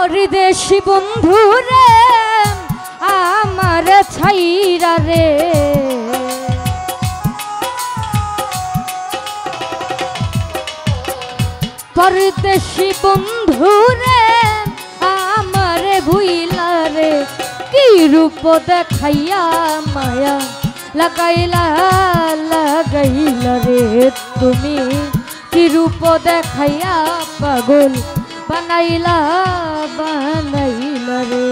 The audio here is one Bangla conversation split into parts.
পরদেশি বন্ধু রে আমার ছাইরা রে, পরদেশি বন্ধু রে আমার ভুইলা রে, কি রূপ দেখাইয়া মায়া লাগাইলা লাগাইলা রে তুমি, কি রূপ দেখাইয়া পাগল বানাইলা বানাইলা রে।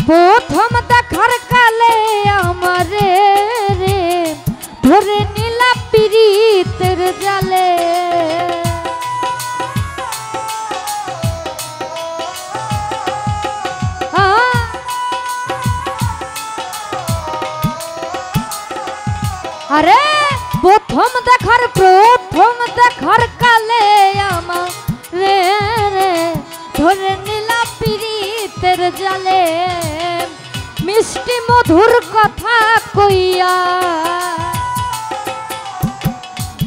প্রথম দেখার কালে আমারে রে ধরে নিলা পিরিতের জালে, আরে প্রথম দেখার কালে আমারে রে ধরে নিলা পিরিতের জালে, মিষ্টি মধুর কথা কইয়া,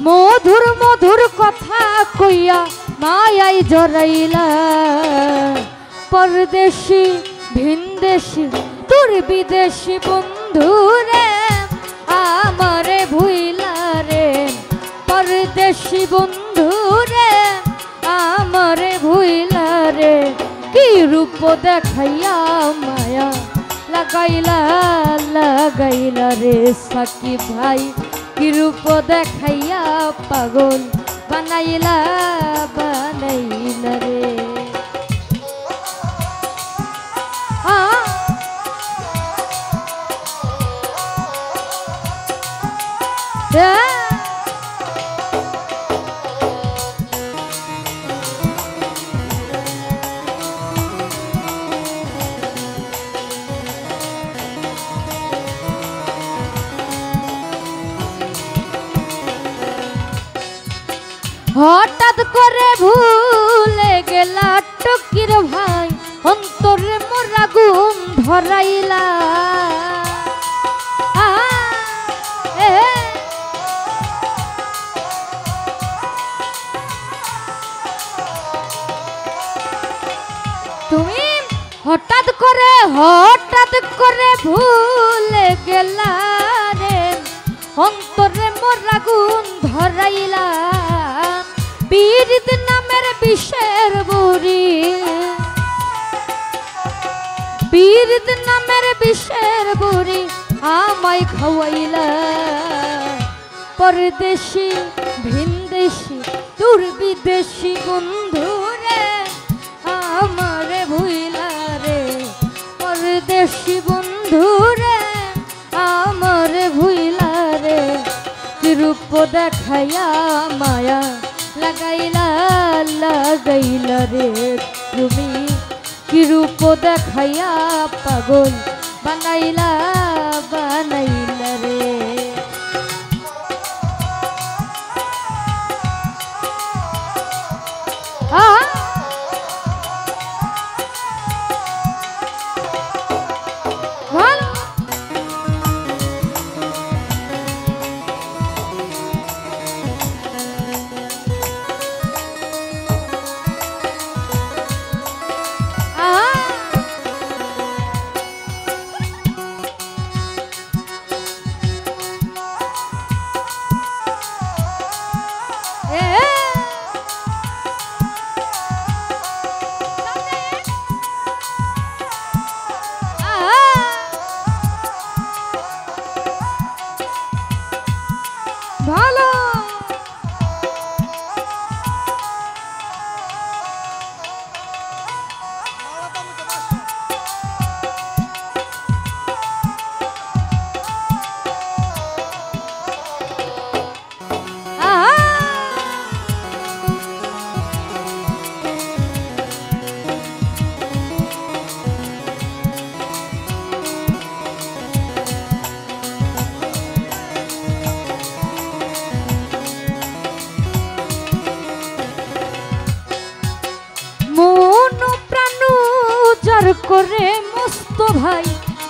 মধুর মধুর কথা কইয়া মায়াই জড়াইলা, পরদেশি ভিনদেশি তোর বিদেশি বন্ধু রে আমারে ভুইলা রে, পরদেশি বন্ধু রে আমারে ভুইলা রে, কি রূপ দেখাইয়া মায়া লাগাইলা লাগাইলা রে সাকিব ভাই, কি রূপ দেখাইয়া পাগল বানাইলা বানাইলা রে। হঠাৎ করে ভুলে গেলা টকির ভাই, অন্তরে মোর আগুন ধরাইলা, তুমি হঠাৎ করে ভুলে গেলা রে, অন্তরে মোর আগুন ধরাইলা, পীরিত নামের বিষের বুড়ি, পীরিত নামের বিষের বুড়ি আমায় খাওয়াইলা, পরদেশি ভিনদেশি তোর বিদেশি বন্ধু রে আমারে ভুইলা রে, পরদেশি বন্ধু রে আমারে ভুইলা রে, কি রূপ দেখাইয়া মায়া লাগাইলা লাগাইলা রে তুমি, কি রূপ দেখাইয়া পাগল বানাইলা বানাইলা রে।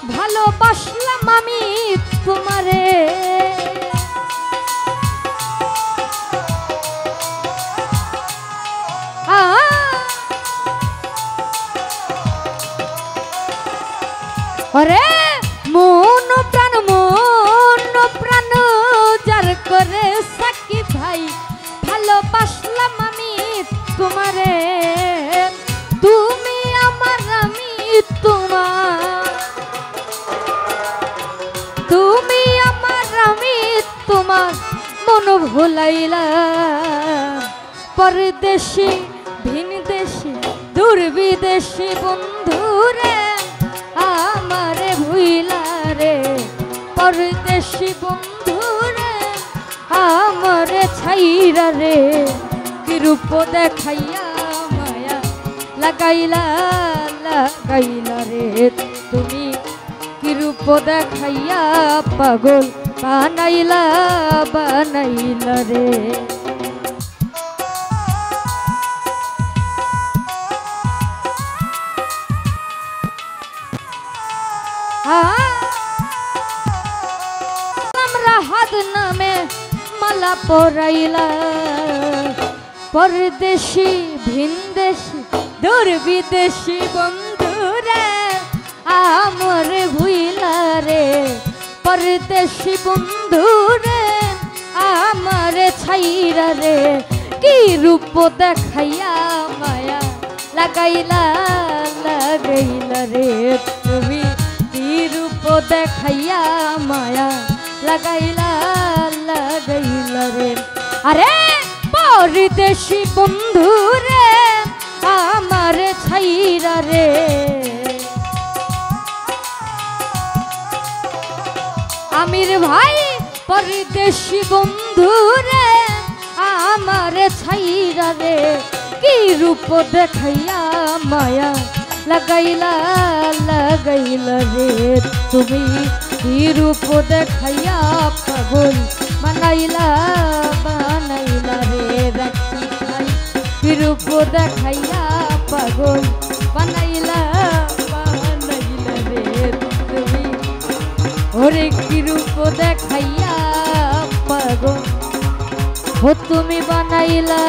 ভালোবাসলাম আমি তোমারে ওরে মন প্রাণ যার করে সাকি ভাই ভালোবাসলাম আমি তোমারে তুমি আমার আমি তোমার তুমি আমার আমি তোমার মন ভুলাইলা পরদেশি ভিনদেশি দূর বিদেশি বন্ধুরে আমারে ভুইলা রে পরদেশি বন্ধুরে আমারে ছাইরা রে কি রূপ দেখাইয়া মায়া লাগাইলা রে তুমি কি রূপ দেখাইয়া পাগল বানাইলা রে রাহাত নামে মালা পরাইলা পরদেশি ভিনদেশি দূর বিদেশি বন্ধুরে আমরে ভুইলা রে পরদেশি বন্ধুরে আমারে ছাইরা রে কি রূপ দেখাইয়া মায়া লাগাইলা রে তুমি কি রূপ দেখাইয়া মায়া লাগাইলা রে আরে পরদেশি বন্ধুরে আমার ছাইরা রে আমির ভাই পরদেশি বন্ধুরে আমার ছাইরা রে কি রূপ দেখাইয়া মায়া লাগাইলা রে তুমি কি রূপ দেখাইয়া পাগল বানাইলা রে রাখি ভাই কি রূপ দেখাইয়া পাগল বানাইলা রে তুমি ওরে কি রূপ দেখাইয়া পাগল ও তুমি বানাইলা